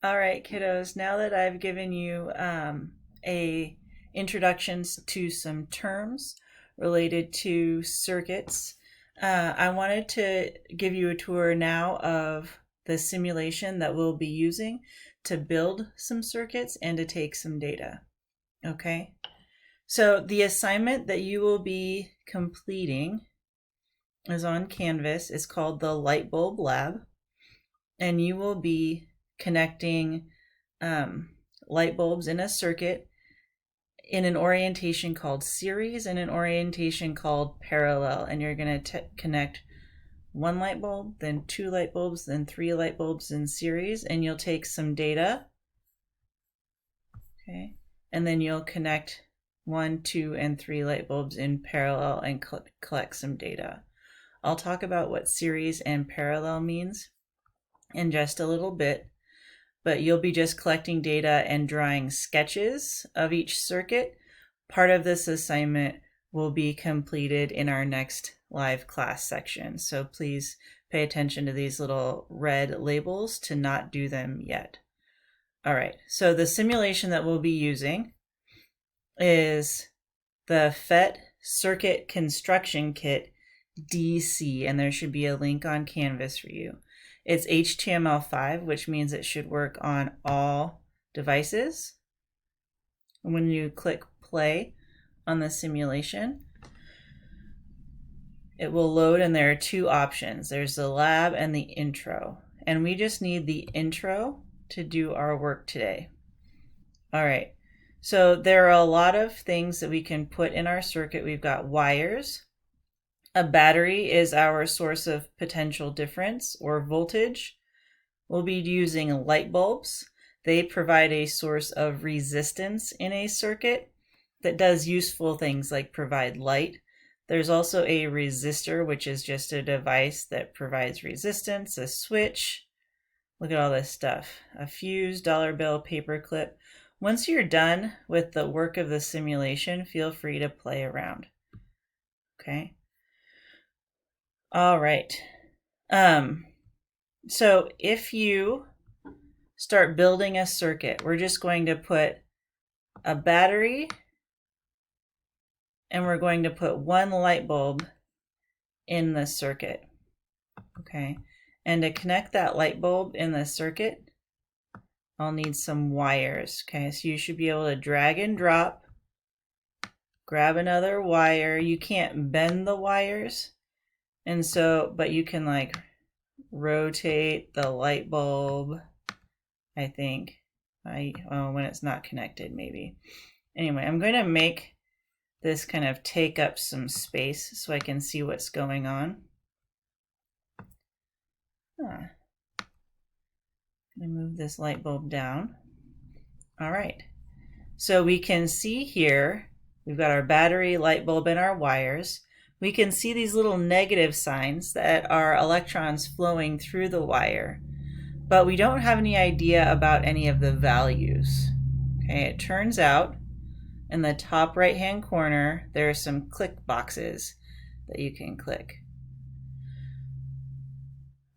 All right, kiddos, now that I've given you a introductions to some terms related to circuits, I wanted to give you a tour now of the simulation that we'll be using to build some circuits and to take some data. Okay, so the assignment that you will be completing is on Canvas. It's called the Light Bulb Lab, and you will be connecting light bulbs in a circuit in an orientation called series and an orientation called parallel. And you're going to connect one light bulb, then two light bulbs, then three light bulbs in series, and you'll take some data. Okay, and then you'll connect 1, 2, and 3 light bulbs in parallel and collect some data. I'll talk about what series and parallel means in just a little bit, but you'll be just collecting data and drawing sketches of each circuit. Part of this assignment will be completed in our next live class section, so please pay attention to these little red labels to not do them yet. All right, so the simulation that we'll be using is the PhET Circuit Construction Kit DC, and there should be a link on Canvas for you. It's HTML5, which means it should work on all devices. And when you click play on the simulation, it will load, and there are two options. There's the lab and the intro. And we just need the intro to do our work today. All right, so there are a lot of things that we can put in our circuit. We've got wires. A battery is our source of potential difference or voltage. We'll be using light bulbs. They provide a source of resistance in a circuit that does useful things like provide light. There's also a resistor, which is just a device that provides resistance, a switch. Look at all this stuff. A fuse, dollar bill, paper clip. Once you're done with the work of the simulation, feel free to play around. Okay. All right. So if you start building a circuit, we're just going to put a battery and we're going to put one light bulb in the circuit. Okay. And to connect that light bulb in the circuit, I'll need some wires. Okay. So you should be able to drag and drop, grab another wire. You can't bend the wires. And so, but you can like rotate the light bulb, I think. When it's not connected, maybe. Anyway, I'm going to make this kind of take up some space so I can see what's going on. I'm going to move this light bulb down. All right. So we can see here, we've got our battery, light bulb, and our wires. We can see these little negative signs that are electrons flowing through the wire, but we don't have any idea about any of the values. Okay, it turns out in the top right-hand corner, there are some click boxes that you can click.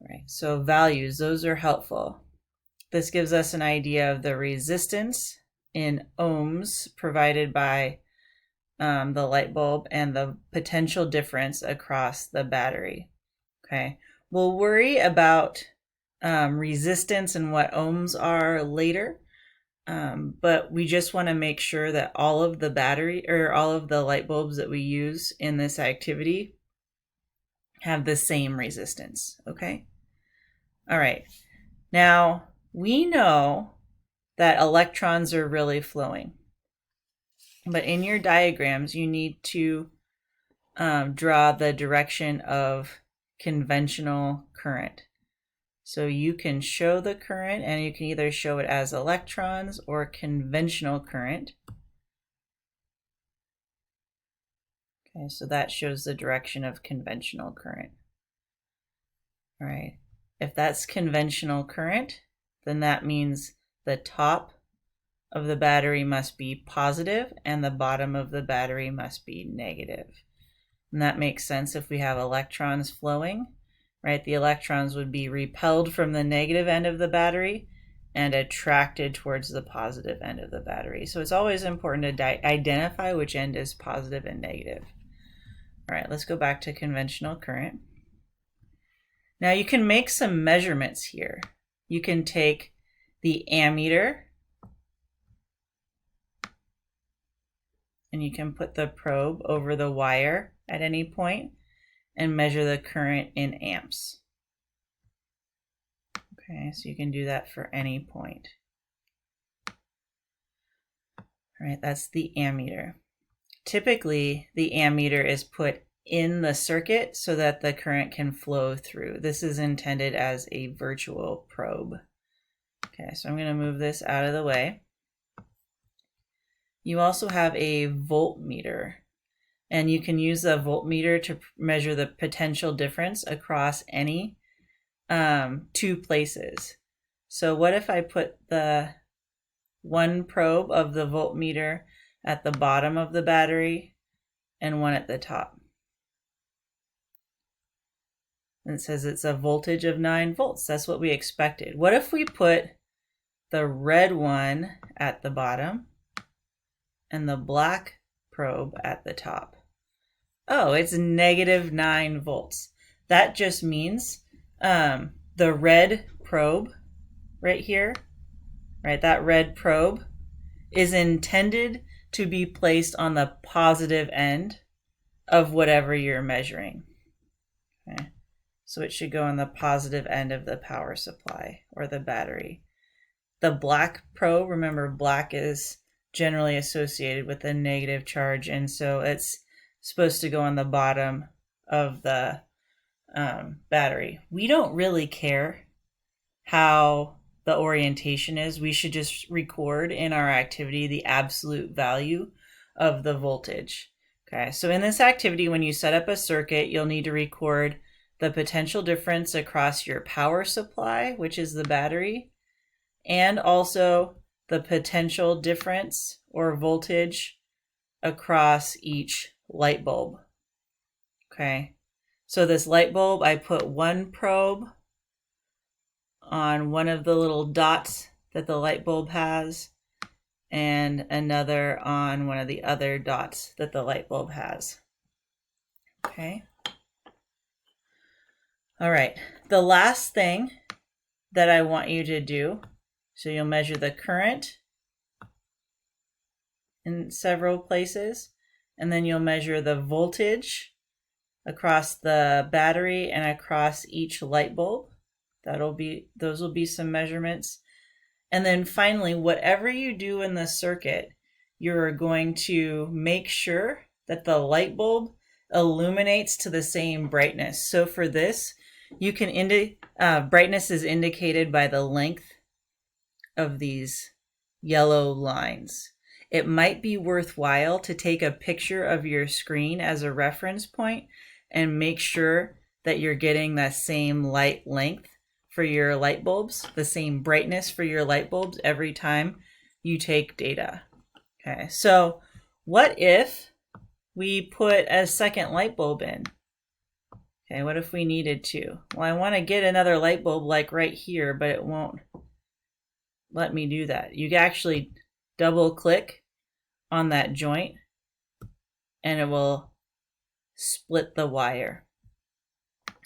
All right, so values, those are helpful. This gives us an idea of the resistance in ohms provided by the light bulb and the potential difference across the battery. Okay, we'll worry about resistance and what ohms are later, but we just want to make sure that all of the battery or all of the light bulbs that we use in this activity have the same resistance. Okay, all right, now we know that electrons are really flowing. But in your diagrams, you need to draw the direction of conventional current. So you can show the current, and you can either show it as electrons or conventional current. Okay, so that shows the direction of conventional current. All right, if that's conventional current, then that means the top of the battery must be positive and the bottom of the battery must be negative. And that makes sense if we have electrons flowing, right? The electrons would be repelled from the negative end of the battery and attracted towards the positive end of the battery. So it's always important to identify which end is positive and negative. All right, let's go back to conventional current. Now you can make some measurements here. You can take the ammeter and you can put the probe over the wire at any point and measure the current in amps. Okay, so you can do that for any point. All right, that's the ammeter. Typically, the ammeter is put in the circuit so that the current can flow through. This is intended as a virtual probe. Okay, so I'm going to move this out of the way. You also have a voltmeter, and you can use the voltmeter to measure the potential difference across any two places. So what if I put the one probe of the voltmeter at the bottom of the battery and one at the top? And it says it's a voltage of 9 volts. That's what we expected. What if we put the red one at the bottom and the black probe at the top? Oh, it's negative 9 volts. That just means the red probe right here, right, that red probe is intended to be placed on the positive end of whatever you're measuring. Okay. So it should go on the positive end of the power supply or the battery. The black probe, remember black is generally associated with a negative charge, and so it's supposed to go on the bottom of the battery. We don't really care how the orientation is. We should just record in our activity the absolute value of the voltage. Okay, so in this activity, when you set up a circuit, you'll need to record the potential difference across your power supply, which is the battery, and also the potential difference or voltage across each light bulb. Okay, so this light bulb, I put one probe on one of the little dots that the light bulb has and another on one of the other dots that the light bulb has. Okay. All right, the last thing that I want you to do, so you'll measure the current in several places, and then you'll measure the voltage across the battery and across each light bulb. Those will be some measurements. And then finally, whatever you do in the circuit, you're going to make sure that the light bulb illuminates to the same brightness. So for this, you can brightness is indicated by the length of these yellow lines. It might be worthwhile to take a picture of your screen as a reference point and make sure that you're getting that same light length for your light bulbs, the same brightness for your light bulbs every time you take data. Okay, so what if we put a second light bulb in? Okay, what if we needed to? Well, I want to get another light bulb like right here, but it won't let me do that. You can actually double click on that joint and it will split the wire.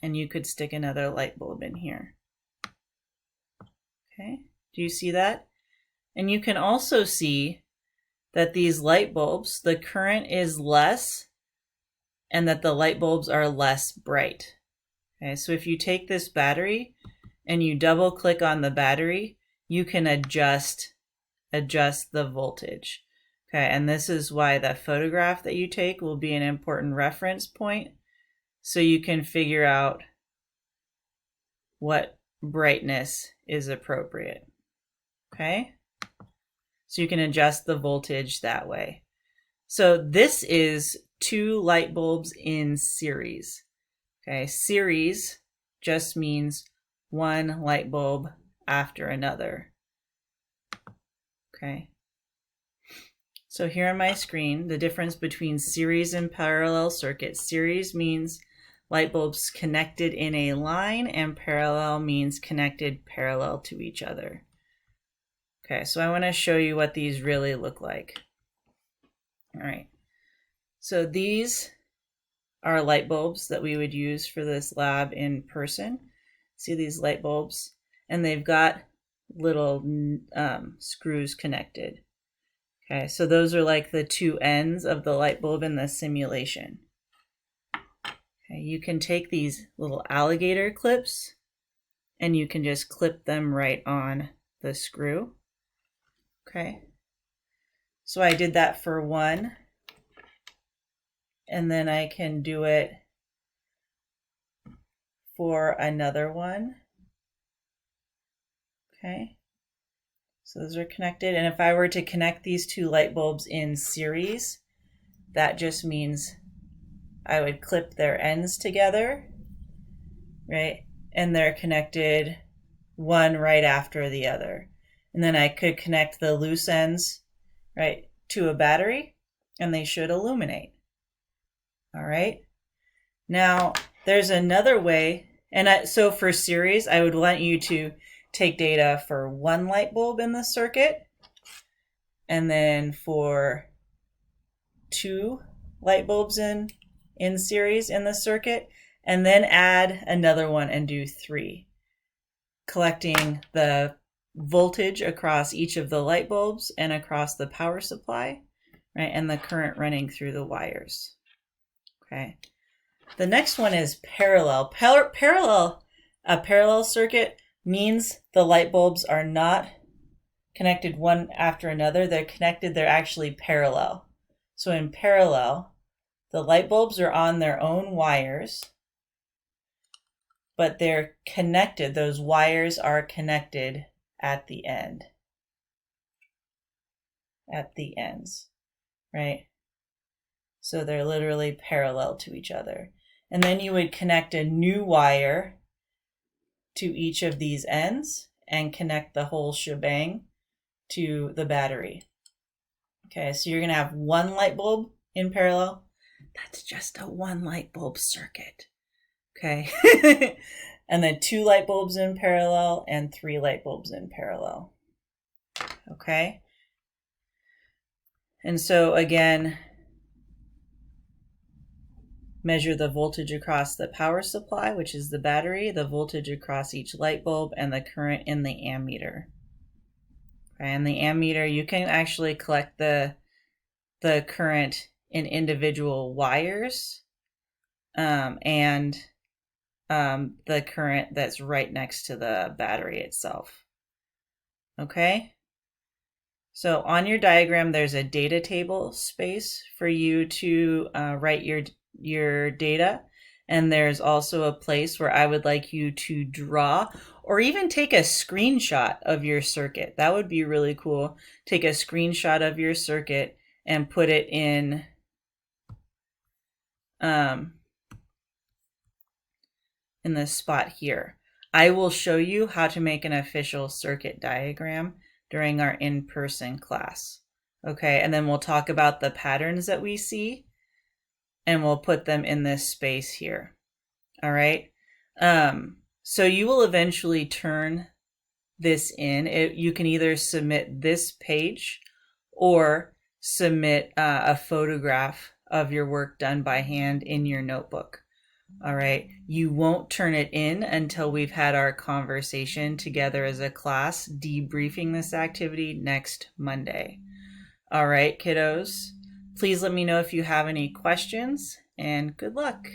And you could stick another light bulb in here. Okay, do you see that? And you can also see that these light bulbs, the current is less and that the light bulbs are less bright. Okay, so if you take this battery and you double click on the battery, you can adjust the voltage. Okay, and this is why the photograph that you take will be an important reference point, so you can figure out what brightness is appropriate. Okay, so you can adjust the voltage that way. So this is two light bulbs in series. Okay, series just means one light bulb after another. Okay, so here on my screen, the difference between series and parallel circuits. Series means light bulbs connected in a line, and parallel means connected parallel to each other. Okay, so I want to show you what these really look like. All right, so these are light bulbs that we would use for this lab in person. See these light bulbs? And they've got little screws connected. Okay, so those are like the two ends of the light bulb in the simulation. Okay, you can take these little alligator clips and you can just clip them right on the screw. Okay, so I did that for one, and then I can do it for another one. Okay, so those are connected, and if I were to connect these two light bulbs in series, that just means I would clip their ends together, right? And they're connected one right after the other. And then I could connect the loose ends, right, to a battery, and they should illuminate. All right. Now, there's another way, and so for series, I would want you to take data for one light bulb in the circuit, and then for two light bulbs in series in the circuit, and then add another one and do three, collecting the voltage across each of the light bulbs and across the power supply, right, and the current running through the wires. Okay. The next one is parallel. A parallel circuit means the light bulbs are not connected one after another. They're connected, they're actually parallel. So in parallel, the light bulbs are on their own wires, but they're connected. Those wires are connected at the end. At the ends, right? So they're literally parallel to each other. And then you would connect a new wire to each of these ends and connect the whole shebang to the battery. Okay, so you're going to have one light bulb in parallel. That's just a one light bulb circuit. Okay. And then two light bulbs in parallel and three light bulbs in parallel. Okay. And so again, measure the voltage across the power supply, which is the battery, the voltage across each light bulb, and the current in the ammeter. Okay, and the ammeter, you can actually collect the current in individual wires, and the current that's right next to the battery itself. Okay? So on your diagram, there's a data table space for you to write your data. And there's also a place where I would like you to draw or even take a screenshot of your circuit. That would be really cool. Take a screenshot of your circuit and put it in this spot here. I will show you how to make an official circuit diagram during our in-person class. Okay, and then we'll talk about the patterns that we see, and we'll put them in this space here. All right. So you will eventually turn this in. You can either submit this page or submit a photograph of your work done by hand in your notebook. All right. You won't turn it in until we've had our conversation together as a class, debriefing this activity next Monday. All right, kiddos. Please let me know if you have any questions, and good luck.